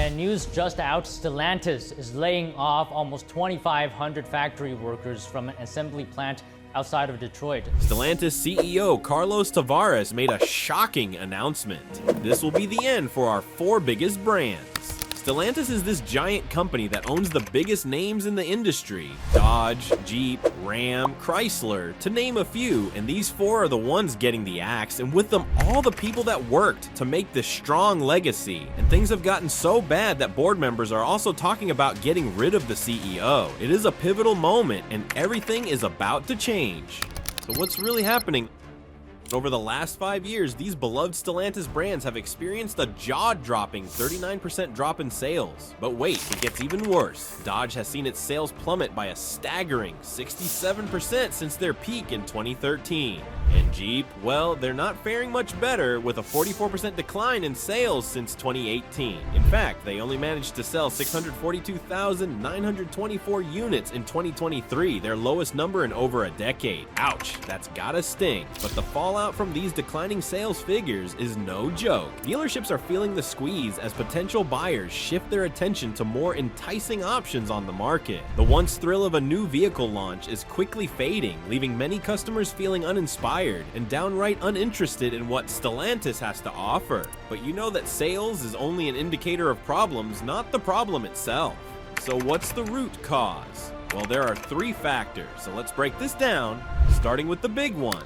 And news just out, Stellantis is laying off almost 2,500 factory workers from an assembly plant outside of Detroit. Stellantis CEO Carlos Tavares made a shocking announcement. This will be the end for our 4 biggest brands. Stellantis is this giant company that owns the biggest names in the industry: Dodge, Jeep, Ram, Chrysler, to name a few, and these 4 are the ones getting the axe, and with them all the people that worked to make this strong legacy. And things have gotten so bad that board members are also talking about getting rid of the CEO. It is a pivotal moment, and everything is about to change. So what's really happening? Over the last 5 years, these beloved Stellantis brands have experienced a jaw-dropping 39% drop in sales. But wait, it gets even worse. Dodge has seen its sales plummet by a staggering 67% since their peak in 2013. And Jeep, well, they're not faring much better, with a 44% decline in sales since 2018. In fact, they only managed to sell 642,924 units in 2023, their lowest number in over a decade. Ouch, that's gotta sting. But the fallout from these declining sales figures is no joke. Dealerships are feeling the squeeze as potential buyers shift their attention to more enticing options on the market. The once thrill of a new vehicle launch is quickly fading, leaving many customers feeling uninspired and downright uninterested in what Stellantis has to offer. But you know that sales is only an indicator of problems, not the problem itself. So what's the root cause? Well, there are 3 factors, so let's break this down, starting with the big one: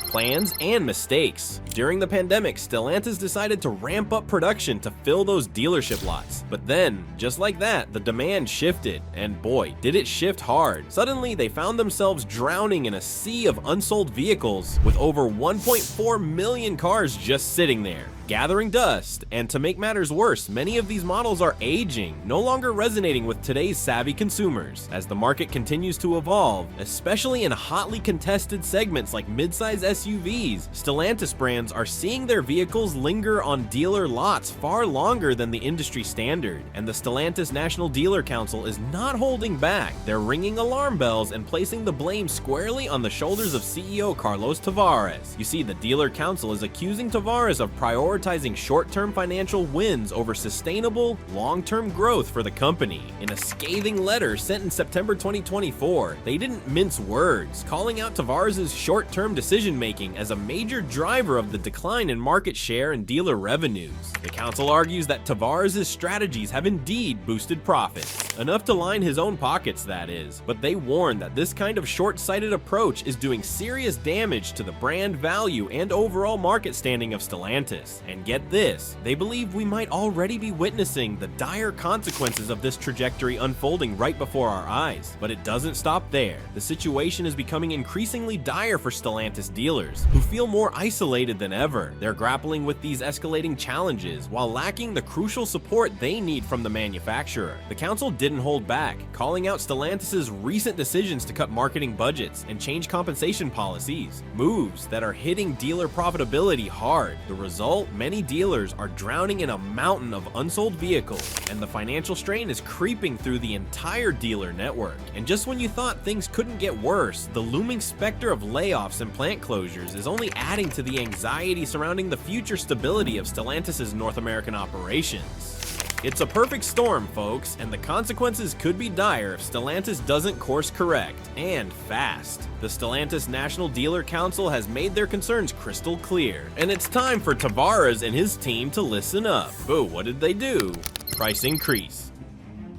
plans and mistakes. During the pandemic, Stellantis decided to ramp up production to fill those dealership lots. But then, just like that, the demand shifted, and boy, did it shift hard. Suddenly, they found themselves drowning in a sea of unsold vehicles, with over 1.4 million cars just sitting there, gathering dust. And to make matters worse, many of these models are aging, no longer resonating with today's savvy consumers. As the market continues to evolve, especially in hotly contested segments like midsize SUVs, Stellantis brands are seeing their vehicles linger on dealer lots far longer than the industry standard. And the Stellantis National Dealer Council is not holding back. They're ringing alarm bells and placing the blame squarely on the shoulders of CEO Carlos Tavares. You see, the Dealer Council is accusing Tavares of prioritizing short-term financial wins over sustainable, long-term growth for the company. In a scathing letter sent in September 2024, they didn't mince words, calling out Tavares' short-term decision-making as a major driver of the decline in market share and dealer revenues. The council argues that Tavares' strategies have indeed boosted profits, enough to line his own pockets, that is, but they warn that this kind of short-sighted approach is doing serious damage to the brand value and overall market standing of Stellantis. And get this, they believe we might already be witnessing the dire consequences of this trajectory unfolding right before our eyes. But it doesn't stop there. The situation is becoming increasingly dire for Stellantis dealers, who feel more isolated than ever. They're grappling with these escalating challenges while lacking the crucial support they need from the manufacturer. The council didn't hold back, calling out Stellantis' recent decisions to cut marketing budgets and change compensation policies, moves that are hitting dealer profitability hard. The result? Many dealers are drowning in a mountain of unsold vehicles, and the financial strain is creeping through the entire dealer network. And just when you thought things couldn't get worse, the looming specter of layoffs and plant closures is only adding to the anxiety surrounding the future stability of Stellantis' North American operations. It's a perfect storm, folks, and the consequences could be dire if Stellantis doesn't course correct, and fast. The Stellantis National Dealer Council has made their concerns crystal clear, and it's time for Tavares and his team to listen up. Oh, what did they do? Price increase.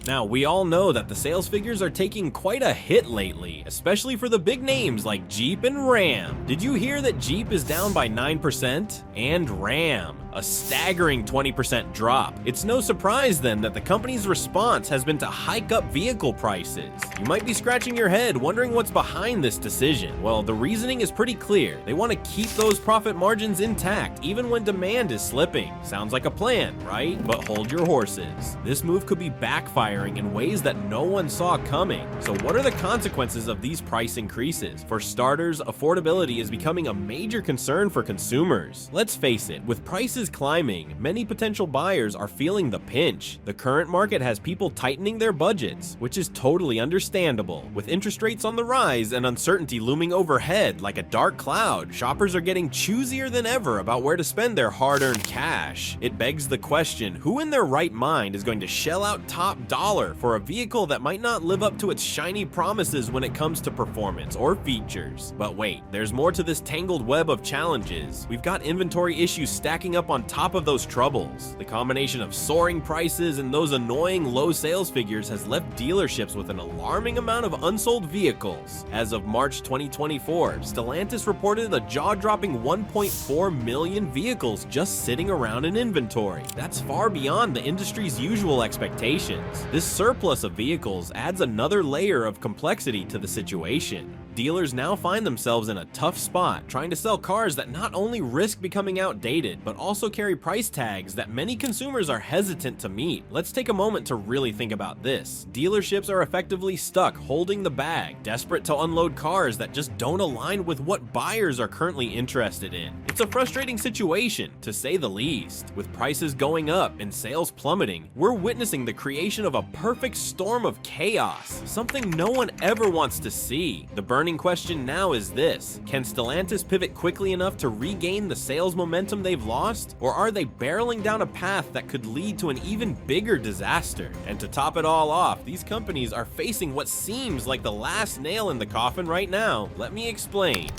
Now, we all know that the sales figures are taking quite a hit lately, especially for the big names like Jeep and Ram. Did you hear that Jeep is down by 9%? And Ram, a staggering 20% drop. It's no surprise then that the company's response has been to hike up vehicle prices. You might be scratching your head wondering what's behind this decision. Well, the reasoning is pretty clear. They want to keep those profit margins intact even when demand is slipping. Sounds like a plan, right? But hold your horses. This move could be backfiring in ways that no one saw coming. So what are the consequences of these price increases? For starters, affordability is becoming a major concern for consumers. Let's face it, with prices prices climbing, many potential buyers are feeling the pinch. The current market has people tightening their budgets, which is totally understandable. With interest rates on the rise and uncertainty looming overhead like a dark cloud, shoppers are getting choosier than ever about where to spend their hard-earned cash. It begs the question, who in their right mind is going to shell out top dollar for a vehicle that might not live up to its shiny promises when it comes to performance or features? But wait, there's more to this tangled web of challenges. We've got inventory issues stacking up on top of those troubles. The combination of soaring prices and those annoying low sales figures has left dealerships with an alarming amount of unsold vehicles. As of March 2024, Stellantis reported a jaw-dropping 1.4 million vehicles just sitting around in inventory. That's far beyond the industry's usual expectations. This surplus of vehicles adds another layer of complexity to the situation. Dealers now find themselves in a tough spot trying to sell cars that not only risk becoming outdated, but also carry price tags that many consumers are hesitant to meet. Let's take a moment to really think about this. Dealerships are effectively stuck holding the bag, desperate to unload cars that just don't align with what buyers are currently interested in. It's a frustrating situation, to say the least. With prices going up and sales plummeting, we're witnessing the creation of a perfect storm of chaos, something no one ever wants to see. The burning question now is this: can Stellantis pivot quickly enough to regain the sales momentum they've lost, or are they barreling down a path that could lead to an even bigger disaster? And to top it all off, these companies are facing what seems like the last nail in the coffin right now. Let me explain.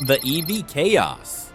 The EV chaos.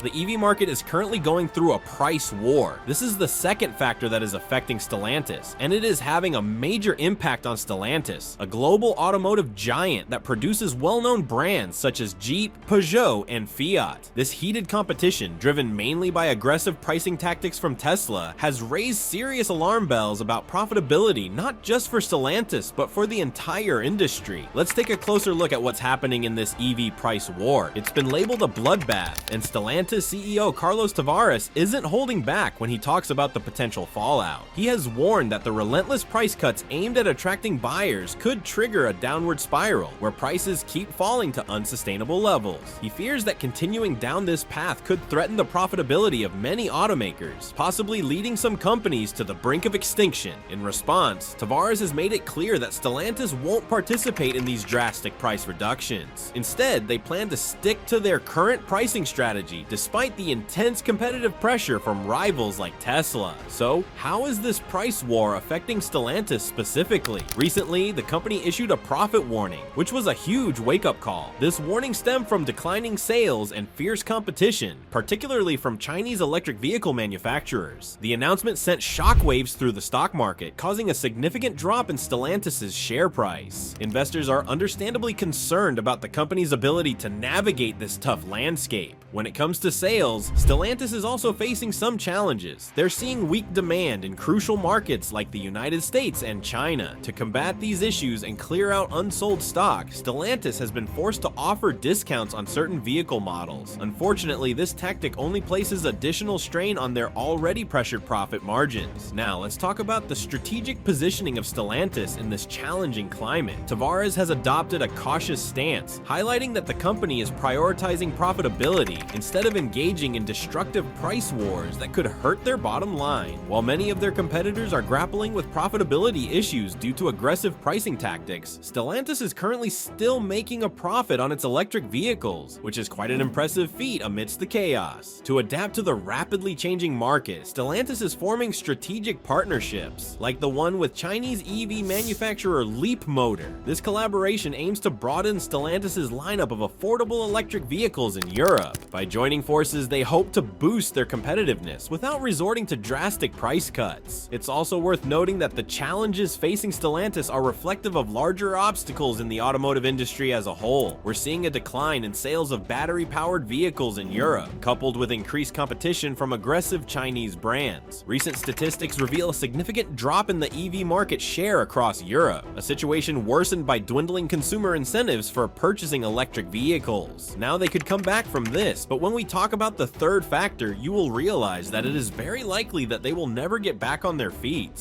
The EV market is currently going through a price war. This is the second factor that is affecting Stellantis, and it is having a major impact on Stellantis, a global automotive giant that produces well-known brands such as Jeep, Peugeot, and Fiat. This heated competition, driven mainly by aggressive pricing tactics from Tesla, has raised serious alarm bells about profitability not just for Stellantis, but for the entire industry. Let's take a closer look at what's happening in this EV price war. It's been labeled a bloodbath, and Stellantis CEO Carlos Tavares isn't holding back when he talks about the potential fallout. He has warned that the relentless price cuts aimed at attracting buyers could trigger a downward spiral where prices keep falling to unsustainable levels. He fears that continuing down this path could threaten the profitability of many automakers, possibly leading some companies to the brink of extinction. In response, Tavares has made it clear that Stellantis won't participate in these drastic price reductions. Instead, they plan to stick to their current pricing strategy despite the intense competitive pressure from rivals like Tesla. So, how is this price war affecting Stellantis specifically? Recently, the company issued a profit warning, which was a huge wake-up call. This warning stemmed from declining sales and fierce competition, particularly from Chinese electric vehicle manufacturers. The announcement sent shockwaves through the stock market, causing a significant drop in Stellantis' share price. Investors are understandably concerned about the company's ability to navigate this tough landscape. When it comes to sales, Stellantis is also facing some challenges. They're seeing weak demand in crucial markets like the United States and China. To combat these issues and clear out unsold stock, Stellantis has been forced to offer discounts on certain vehicle models. Unfortunately, this tactic only places additional strain on their already pressured profit margins. Now, let's talk about the strategic positioning of Stellantis in this challenging climate. Tavares has adopted a cautious stance, highlighting that the company is prioritizing profitability instead of engaging in destructive price wars that could hurt their bottom line. While many of their competitors are grappling with profitability issues due to aggressive pricing tactics, Stellantis is currently still making a profit on its electric vehicles, which is quite an impressive feat amidst the chaos. To adapt to the rapidly changing market, Stellantis is forming strategic partnerships, like the one with Chinese EV manufacturer Leapmotor. This collaboration aims to broaden Stellantis' lineup of affordable electric vehicles in Europe. By joining forces, they hope to boost their competitiveness without resorting to drastic price cuts. It's also worth noting that the challenges facing Stellantis are reflective of larger obstacles in the automotive industry as a whole. We're seeing a decline in sales of battery-powered vehicles in Europe, coupled with increased competition from aggressive Chinese brands. Recent statistics reveal a significant drop in the EV market share across Europe, a situation worsened by dwindling consumer incentives for purchasing electric vehicles. Now they could come back from this, but when we talk about the third factor, you will realize that it is very likely that they will never get back on their feet.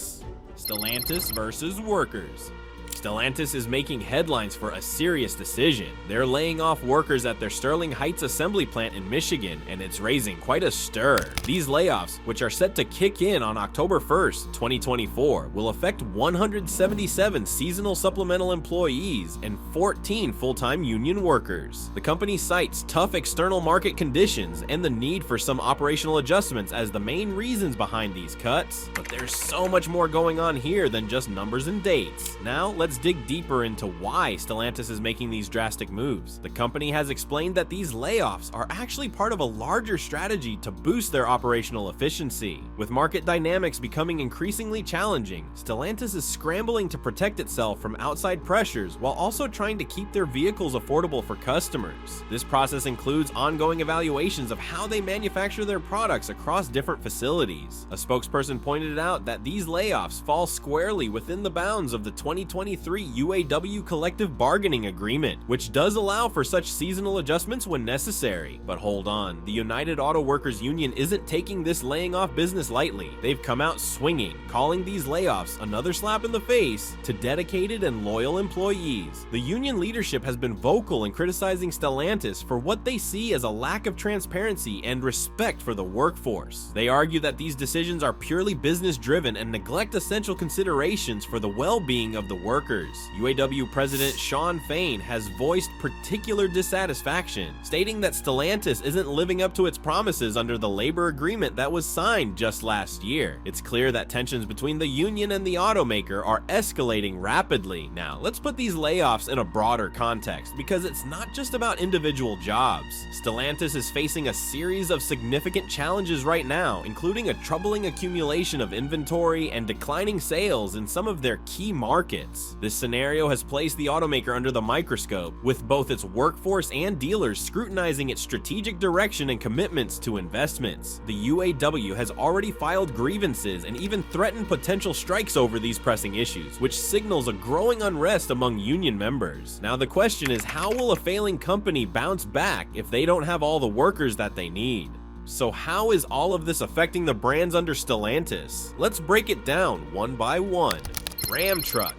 Stellantis versus workers. Stellantis is making headlines for a serious decision. They're laying off workers at their Sterling Heights assembly plant in Michigan, and it's raising quite a stir. These layoffs, which are set to kick in on October 1st, 2024, will affect 177 seasonal supplemental employees and 14 full-time union workers. The company cites tough external market conditions and the need for some operational adjustments as the main reasons behind these cuts. But there's so much more going on here than just numbers and dates. Now, let's dig deeper into why Stellantis is making these drastic moves. The company has explained that these layoffs are actually part of a larger strategy to boost their operational efficiency. With market dynamics becoming increasingly challenging, Stellantis is scrambling to protect itself from outside pressures while also trying to keep their vehicles affordable for customers. This process includes ongoing evaluations of how they manufacture their products across different facilities. A spokesperson pointed out that these layoffs fall squarely within the bounds of the 2023 UAW collective bargaining agreement, which does allow for such seasonal adjustments when necessary. But hold on, the United Auto Workers Union isn't taking this laying off business lightly. They've come out swinging, calling these layoffs another slap in the face to dedicated and loyal employees. The union leadership has been vocal in criticizing Stellantis for what they see as a lack of transparency and respect for the workforce. They argue that these decisions are purely business-driven and neglect essential considerations for the well-being of the workers. UAW President Shawn Fain has voiced particular dissatisfaction, stating that Stellantis isn't living up to its promises under the labor agreement that was signed just last year. It's clear that tensions between the union and the automaker are escalating rapidly. Now, let's put these layoffs in a broader context, because it's not just about individual jobs. Stellantis is facing a series of significant challenges right now, including a troubling accumulation of inventory and declining sales in some of their key markets. This scenario has placed the automaker under the microscope, with both its workforce and dealers scrutinizing its strategic direction and commitments to investments. The UAW has already filed grievances and even threatened potential strikes over these pressing issues, which signals a growing unrest among union members. Now the question is, how will a failing company bounce back if they don't have all the workers that they need? So how is all of this affecting the brands under Stellantis? Let's break it down one by one. Ram truck.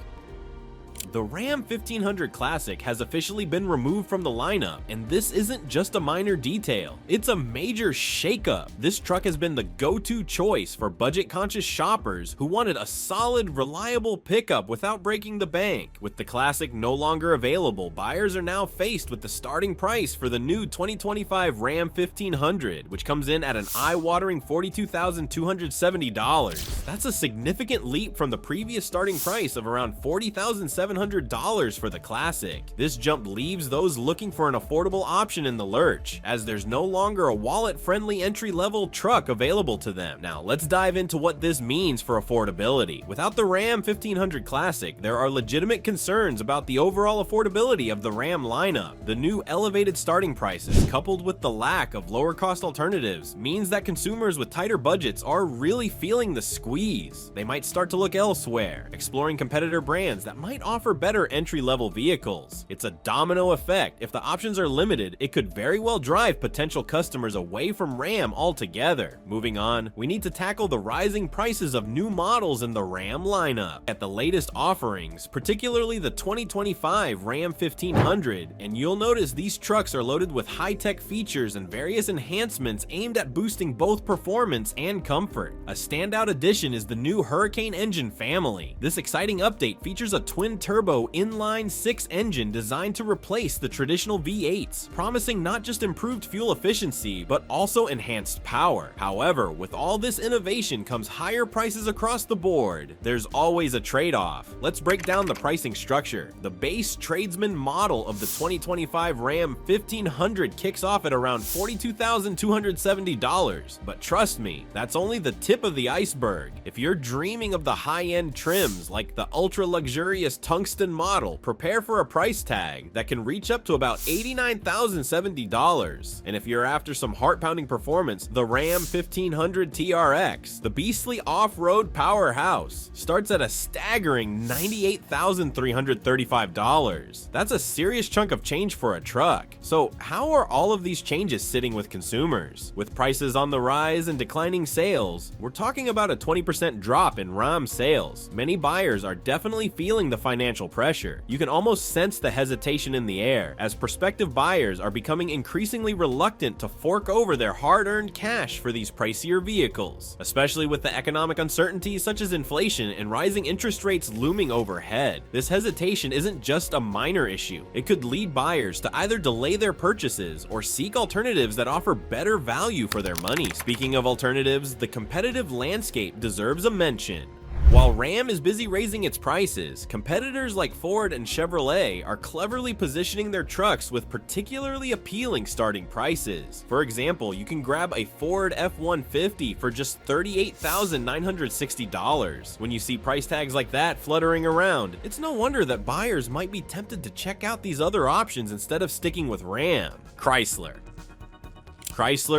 The Ram 1500 Classic has officially been removed from the lineup, and this isn't just a minor detail. It's a major shakeup. This truck has been the go-to choice for budget-conscious shoppers who wanted a solid, reliable pickup without breaking the bank. With the Classic no longer available, buyers are now faced with the starting price for the new 2025 Ram 1500, which comes in at an eye-watering $42,270. That's a significant leap from the previous starting price of around $40,700 for the Classic. This jump leaves those looking for an affordable option in the lurch, as there's no longer a wallet-friendly entry-level truck available to them. Now, let's dive into what this means for affordability. Without the Ram 1500 Classic, there are legitimate concerns about the overall affordability of the Ram lineup. The new elevated starting prices, coupled with the lack of lower-cost alternatives, means that consumers with tighter budgets are really feeling the squeeze. They might start to look elsewhere, exploring competitor brands that might offer better entry-level vehicles. It's a domino effect. If the options are limited, it could very well drive potential customers away from Ram altogether. Moving on, we need to tackle the rising prices of new models in the Ram lineup. At the latest offerings, particularly the 2025 Ram 1500, and you'll notice these trucks are loaded with high-tech features and various enhancements aimed at boosting both performance and comfort. A standout addition is the new Hurricane engine family. This exciting update features a twin-turbo inline-six engine designed to replace the traditional V8s, promising not just improved fuel efficiency, but also enhanced power. However, with all this innovation comes higher prices across the board. There's always a trade-off. Let's break down the pricing structure. The base tradesman model of the 2025 Ram 1500 kicks off at around $42,270, but trust me, that's only the tip of the iceberg. If you're dreaming of the high-end trims like the ultra-luxurious tungsten model, prepare for a price tag that can reach up to about $89,070. And if you're after some heart-pounding performance, the Ram 1500 TRX, the beastly off-road powerhouse, starts at a staggering $98,335. That's a serious chunk of change for a truck. So how are all of these changes sitting with consumers? With prices on the rise and declining sales, we're talking about a 20% drop in Ram sales. Many buyers are definitely feeling the financial financial pressure. You can almost sense the hesitation in the air, as prospective buyers are becoming increasingly reluctant to fork over their hard-earned cash for these pricier vehicles, especially with the economic uncertainties such as inflation and rising interest rates looming overhead. This hesitation isn't just a minor issue. It could lead buyers to either delay their purchases or seek alternatives that offer better value for their money. Speaking of alternatives, the competitive landscape deserves a mention. While Ram is busy raising its prices, competitors like Ford and Chevrolet are cleverly positioning their trucks with particularly appealing starting prices. For example, you can grab a Ford F-150 for just $38,960. When you see price tags like that fluttering around, it's no wonder that buyers might be tempted to check out these other options instead of sticking with Ram. Chrysler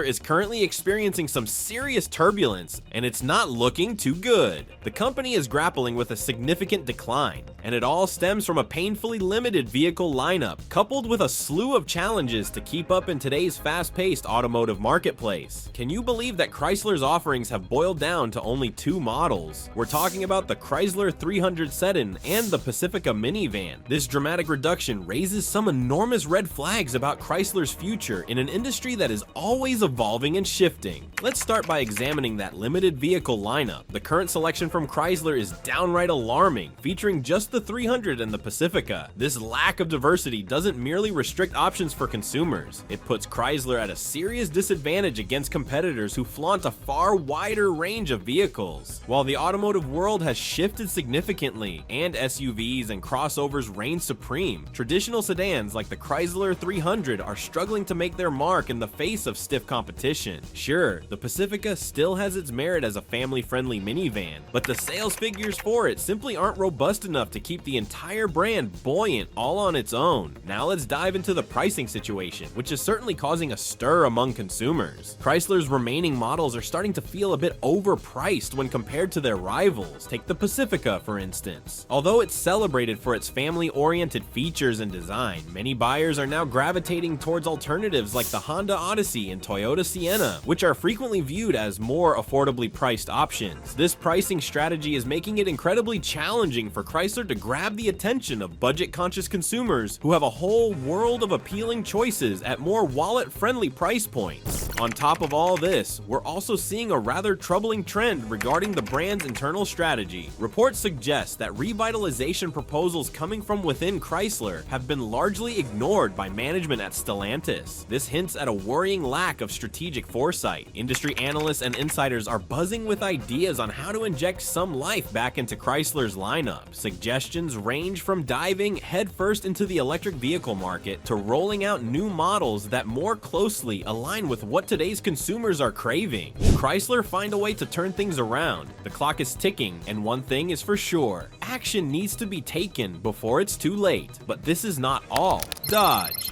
is currently experiencing some serious turbulence, and it's not looking too good. The company is grappling with a significant decline, and it all stems from a painfully limited vehicle lineup, coupled with a slew of challenges to keep up in today's fast-paced automotive marketplace. Can you believe that Chrysler's offerings have boiled down to only 2 models? We're talking about the Chrysler 300 sedan and the Pacifica minivan. This dramatic reduction raises some enormous red flags about Chrysler's future in an industry that is always evolving and shifting. Let's start by examining that limited vehicle lineup. The current selection from Chrysler is downright alarming, featuring just the 300 and the Pacifica. This lack of diversity doesn't merely restrict options for consumers. It puts Chrysler at a serious disadvantage against competitors who flaunt a far wider range of vehicles. While the automotive world has shifted significantly and SUVs and crossovers reign supreme, traditional sedans like the Chrysler 300 are struggling to make their mark in the face of stiff competition. Sure, the Pacifica still has its merit as a family-friendly minivan, but the sales figures for it simply aren't robust enough to keep the entire brand buoyant all on its own. Now let's dive into the pricing situation, which is certainly causing a stir among consumers. Chrysler's remaining models are starting to feel a bit overpriced when compared to their rivals. Take the Pacifica, for instance. Although it's celebrated for its family-oriented features and design, many buyers are now gravitating towards alternatives like the Honda Odyssey and Toyota Sienna, which are frequently viewed as more affordably priced options. This pricing strategy is making it incredibly challenging for Chrysler to grab the attention of budget-conscious consumers who have a whole world of appealing choices at more wallet-friendly price points. On top of all this, we're also seeing a rather troubling trend regarding the brand's internal strategy. Reports suggest that revitalization proposals coming from within Chrysler have been largely ignored by management at Stellantis. This hints at a worrying lack of strategic foresight. Industry analysts and insiders are buzzing with ideas on how to inject some life back into Chrysler's lineup. Suggestions range from diving headfirst into the electric vehicle market to rolling out new models that more closely align with what today's consumers are craving. Chrysler find a way to turn things around. The clock is ticking, and one thing is for sure: action needs to be taken before it's too late. But this is not all. Dodge.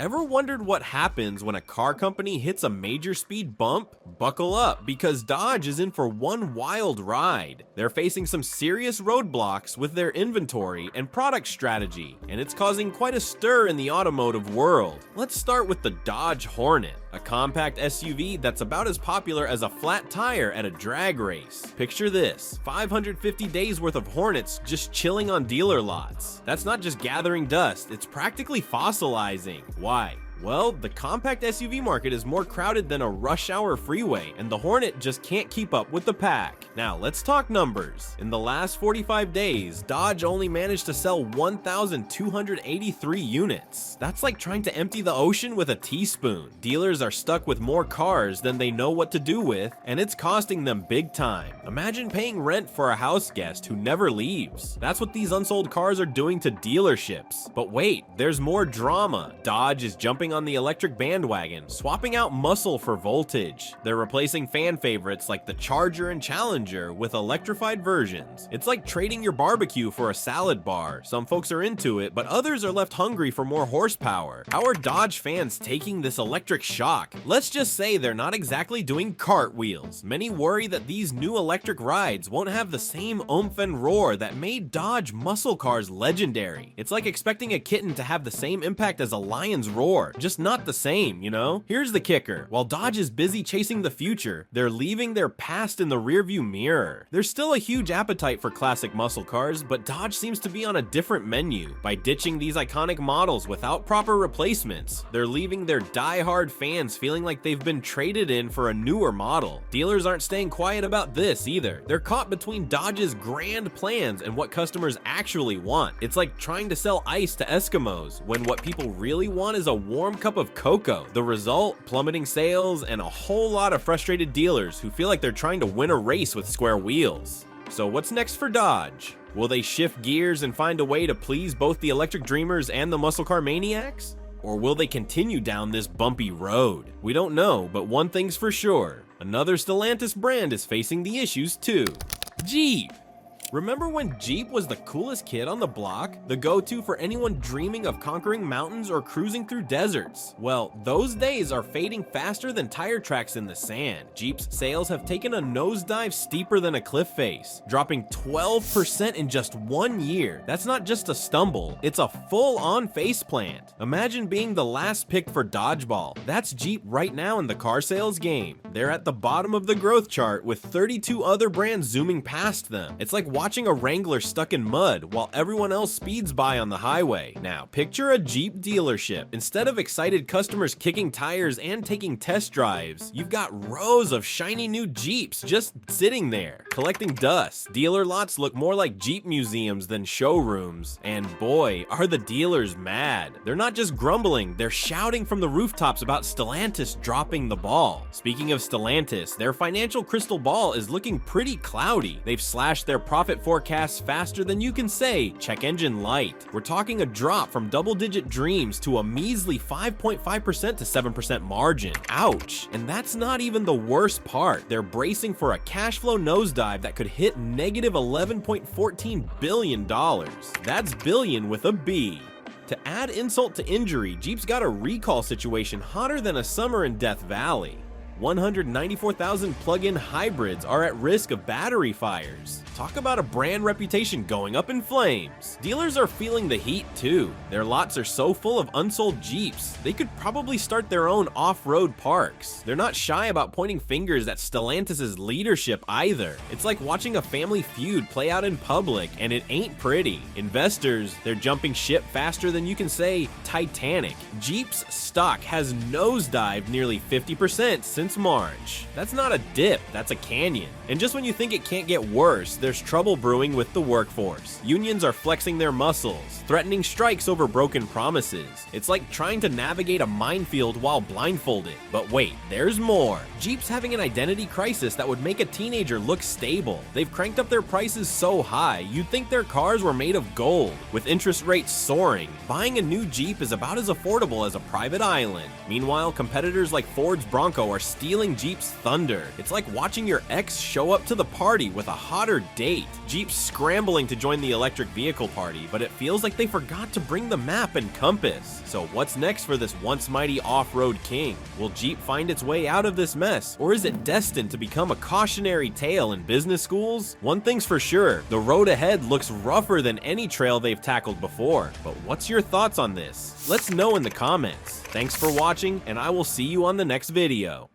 Ever wondered what happens when a car company hits a major speed bump? Buckle up, because Dodge is in for one wild ride. They're facing some serious roadblocks with their inventory and product strategy, and it's causing quite a stir in the automotive world. Let's start with the Dodge Hornet, a compact SUV that's about as popular as a flat tire at a drag race. Picture this: 550 days worth of Hornets just chilling on dealer lots. That's not just gathering dust, it's practically fossilizing. Why? Well, the compact SUV market is more crowded than a rush hour freeway, and the Hornet just can't keep up with the pack. Now, let's talk numbers. In the last 45 days, Dodge only managed to sell 1,283 units. That's like trying to empty the ocean with a teaspoon. Dealers are stuck with more cars than they know what to do with, and it's costing them big time. Imagine paying rent for a house guest who never leaves. That's what these unsold cars are doing to dealerships. But wait, there's more drama. Dodge is jumping on the electric bandwagon, swapping out muscle for voltage. They're replacing fan favorites like the Charger and Challenger with electrified versions. It's like trading your barbecue for a salad bar. Some folks are into it, but others are left hungry for more horsepower. How are Dodge fans taking this electric shock? Let's just say they're not exactly doing cartwheels. Many worry that these new electric rides won't have the same oomph and roar that made Dodge muscle cars legendary. It's like expecting a kitten to have the same impact as a lion's roar. just not the same, you know? Here's the kicker. While Dodge is busy chasing the future, they're leaving their past in the rearview mirror. There's still a huge appetite for classic muscle cars, but Dodge seems to be on a different menu. By ditching these iconic models without proper replacements, they're leaving their die-hard fans feeling like they've been traded in for a newer model. Dealers aren't staying quiet about this either. They're caught between Dodge's grand plans and what customers actually want. It's like trying to sell ice to Eskimos when what people really want is a warm cup of cocoa. The result? Plummeting sales and a whole lot of frustrated dealers who feel like they're trying to win a race with square wheels. So what's next for Dodge? Will they shift gears and find a way to please both the electric dreamers and the muscle car maniacs? Or will they continue down this bumpy road? We don't know, but one thing's for sure. Another Stellantis brand is facing the issues too. Jeep! Remember when Jeep was the coolest kid on the block? The go-to for anyone dreaming of conquering mountains or cruising through deserts? Well, those days are fading faster than tire tracks in the sand. Jeep's sales have taken a nosedive steeper than a cliff face, dropping 12% in just 1 year. That's not just a stumble, it's a full-on faceplant. Imagine being the last pick for Dodgeball. That's Jeep right now in the car sales game. They're at the bottom of the growth chart with 32 other brands zooming past them. It's like watching a Wrangler stuck in mud while everyone else speeds by on the highway. Now, picture a Jeep dealership. Instead of excited customers kicking tires and taking test drives, you've got rows of shiny new Jeeps just sitting there, collecting dust. Dealer lots look more like Jeep museums than showrooms. And boy, are the dealers mad. They're not just grumbling, they're shouting from the rooftops about Stellantis dropping the ball. Speaking of Stellantis, their financial crystal ball is looking pretty cloudy. They've slashed their profit forecasts faster than you can say check engine light. We're talking a drop from double-digit dreams to a measly 5.5% to 7% margin. Ouch! And that's not even the worst part. They're bracing for a cash flow nosedive that could hit negative $11.14 billion. That's billion with a B. To add insult to injury, Jeep's got a recall situation hotter than a summer in Death Valley. 194,000 plug-in hybrids are at risk of battery fires. Talk about a brand reputation going up in flames. Dealers are feeling the heat too. Their lots are so full of unsold Jeeps, they could probably start their own off-road parks. They're not shy about pointing fingers at Stellantis' leadership either. It's like watching a family feud play out in public, and it ain't pretty. Investors, they're jumping ship faster than you can say Titanic. Jeep's stock has nosedived nearly 50% since March. That's not a dip, that's a canyon. And just when you think it can't get worse, there's trouble brewing with the workforce. Unions are flexing their muscles, threatening strikes over broken promises. It's like trying to navigate a minefield while blindfolded. But wait, there's more. Jeep's having an identity crisis that would make a teenager look stable. They've cranked up their prices so high, you'd think their cars were made of gold. With interest rates soaring, buying a new Jeep is about as affordable as a private island. Meanwhile, competitors like Ford's Bronco are stealing Jeep's thunder. It's like watching your ex show up to the party with a hotter date. Jeep's scrambling to join the electric vehicle party, but it feels like they forgot to bring the map and compass. So what's next for this once mighty off-road king? Will Jeep find its way out of this mess, or is it destined to become a cautionary tale in business schools? One thing's for sure, the road ahead looks rougher than any trail they've tackled before. But what's your thoughts on this? Let's know in the comments. Thanks for watching, and I will see you on the next video.